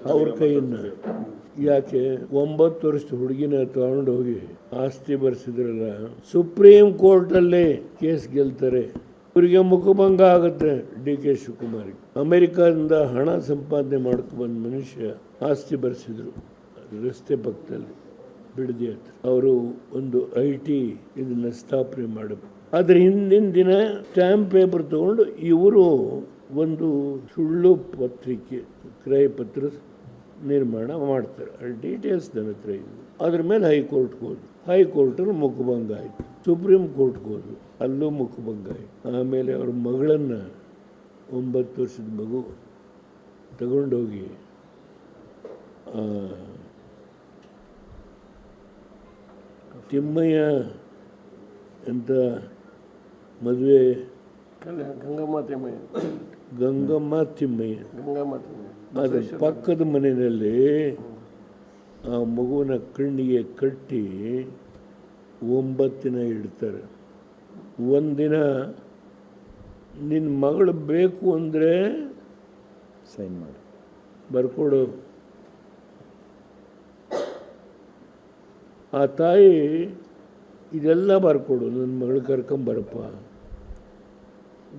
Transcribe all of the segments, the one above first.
ಅವ್ರ ಕೈಯಿಂದ. ಯಾಕೆ 9 ವರ್ಷದ ಹುಡುಗಿನ ತಗೊಂಡು ಹೋಗಿ ಆಸ್ತಿ ಬರ್ಸಿದ್ರಲ್ಲ, ಸುಪ್ರೀಂ ಕೋರ್ಟಲ್ಲೇ ಕೇಸ್ ಗೆಲ್ತಾರೆ. ಇವರಿಗೆ ಮುಖಭಂಗ ಆಗುತ್ತೆ. ಡಿ ಕೆ ಶಿವಕುಮಾರ್ಗೆ ಅಮೆರಿಕದಿಂದ ಹಣ ಸಂಪಾದನೆ ಮಾಡ್ಕೊಂಡ್ಬಂದ ಮನುಷ್ಯ ಆಸ್ತಿ ಬರ್ಸಿದ್ರು ರಸ್ತೆ ಪಕ್ಕದಲ್ಲಿ ಬಿಡದಿ ಹತ್ರ. ಅವರು ಒಂದು IT ಇದನ್ನ ಸ್ಥಾಪನೆ ಮಾಡಬೇಕು. ಅದ್ರ ಹಿಂದಿನ ದಿನ ಸ್ಟ್ಯಾಂಪ್ ಪೇಪರ್ ತಗೊಂಡು ಇವರು ಒಂದು ಸುಳ್ಳು ಪತ್ರಿಕೆ ಕ್ರಯ ಪತ್ರ ನಿರ್ಮಾಣ ಮಾಡ್ತಾರೆ. ಅಲ್ಲಿ ಡೀಟೇಲ್ಸ್ ನನ್ನ ಹತ್ರ ಇದೆ. ಅದ್ರ ಮೇಲೆ ಹೈಕೋರ್ಟ್ಗೆ ಹೋದ್ರು. ಹೈಕೋರ್ಟಲ್ಲಿ ಮುಖಭಂಗ ಆಯಿತು. ಸುಪ್ರೀಂ ಕೋರ್ಟ್ಗೆ ಹೋದ್ರು, ಅಲ್ಲೂ ಮುಖಭಂಗ ಆಯಿತು. ಆಮೇಲೆ ಅವ್ರ ಮಗಳನ್ನು 9 ವರ್ಷದ ಮಗು ತಗೊಂಡೋಗಿ ತಿಮ್ಮಯ್ಯ ಅಂತ ಮದುವೆ ಗಂಗಮ್ಮ ತಿಮ್ಮಯ್ಯ ಅದ್ರ ಪಕ್ಕದ ಮನೆಯಲ್ಲಿ ಆ ಮಗುವಿನ ಕಣ್ಣಿಗೆ ಕಟ್ಟಿ 9 ದಿನ ಇಡ್ತಾರೆ. ಒಂದಿನ ನಿನ್ನ ಮಗಳು ಬೇಕು ಅಂದರೆ ಸೈನ್ ಮಾಡಿ ಬರ್ಕೊಡು. ಆ ತಾಯಿ ಇದೆಲ್ಲ ಬರ್ಕೊಡು, ನನ್ನ ಮಗಳು ಕರ್ಕೊಂಬರಪ್ಪ.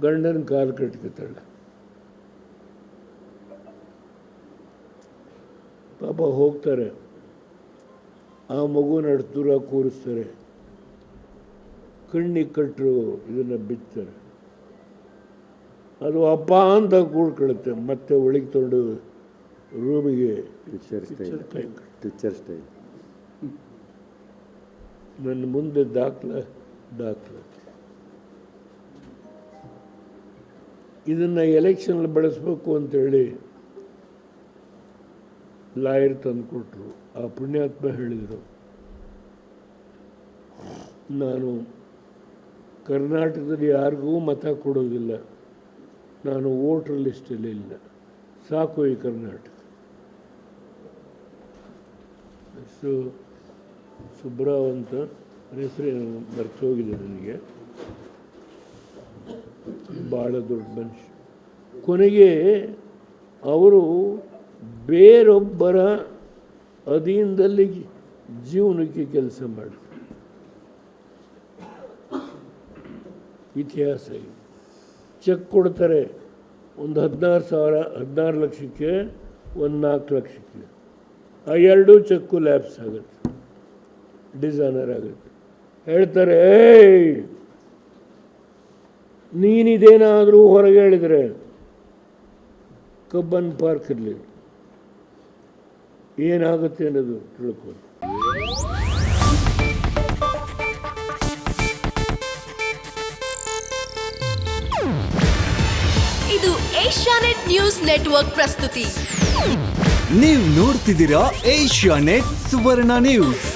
ಗಂಡನ ಕಾಲು ಕಟ್ಕೊತಾಳೆ. ಪಾಪ ಹೋಗ್ತಾರೆ. ಆ ಮಗುನ ದೂರ ಕೂರಿಸ್ತಾರೆ. ಕಣ್ಣಿಗೆ ಕಟ್ಟರು ಇದನ್ನು ಬಿತ್ತಾರೆ. ಅದು ಅಪ್ಪ ಅಂತ ಕೂಡ್ಕೊಳ್ಳುತ್ತೆ. ಮತ್ತೆ ಒಳಗೆ ತೊಗೊಂಡು ರೂಮಿಗೆ ಪಿಕ್ಚರ್ ಸ್ಟೈಲ್ ನನ್ನ ಮುಂದೆ ದಾಖಲೆ ಇದನ್ನು ಎಲೆಕ್ಷನ್ ಬಳಸಬೇಕು ಅಂತೇಳಿ ಲಾಯರ್ ತಂದು ಕೊಟ್ಟರು. ಆ ಪುಣ್ಯಾತ್ಮ ಹೇಳಿದರು, ನಾನು ಕರ್ನಾಟಕದಲ್ಲಿ ಯಾರಿಗೂ ಮತ ಕೊಡೋದಿಲ್ಲ, ನಾನು ವೋಟರ್ ಲಿಸ್ಟಲ್ಲಿ ಇಲ್ಲ, ಸಾಕು ಈ ಕರ್ನಾಟಕ. ಸುಬ್ರಾವ್ ಅಂತ ಹೆಸರು ಮರ್ತೋಗಿದೆ ನನಗೆ. ಭಾಳ ದೊಡ್ಡ ಮನುಷ್ಯ. ಕೊನೆಗೆ ಅವರು ಬೇರೊಬ್ಬರ ಅಧೀನದಲ್ಲಿ ಜೀವನಕ್ಕೆ ಕೆಲಸ ಮಾಡಿ ಇತಿಹಾಸ ಇದೆ. ಚೆಕ್ ಕೊಡ್ತಾರೆ, ಒಂದು 16 ಲಕ್ಷಕ್ಕೆ, ಒಂದು 4 ಲಕ್ಷಕ್ಕೆ. ಆ 2 ಚೆಕ್ಕು ಲ್ಯಾಪ್ಸ್ ಆಗುತ್ತೆ, ಡಿಸೈನರ್ ಆಗುತ್ತೆ. ಹೇಳ್ತಾರೆ, ನೀನಿದೇನಾದರೂ ಹೊರಗೆ ಹೇಳಿದರೆ ಕಬ್ಬನ್ ಪಾರ್ಕ್ ಇರಲಿ, ಏನಾಗುತ್ತೆ ಅನ್ನೋದು ತಿಳ್ಕೊಂಡು. ಇದು ಏಷ್ಯಾನೆಟ್ ನ್ಯೂಸ್ ನೆಟ್ವರ್ಕ್ ಪ್ರಸ್ತುತಿ. ನೀವು ನೋಡ್ತಿದ್ದೀರಾ ಏಷ್ಯಾನೆಟ್ ಸುವರ್ಣ ನ್ಯೂಸ್.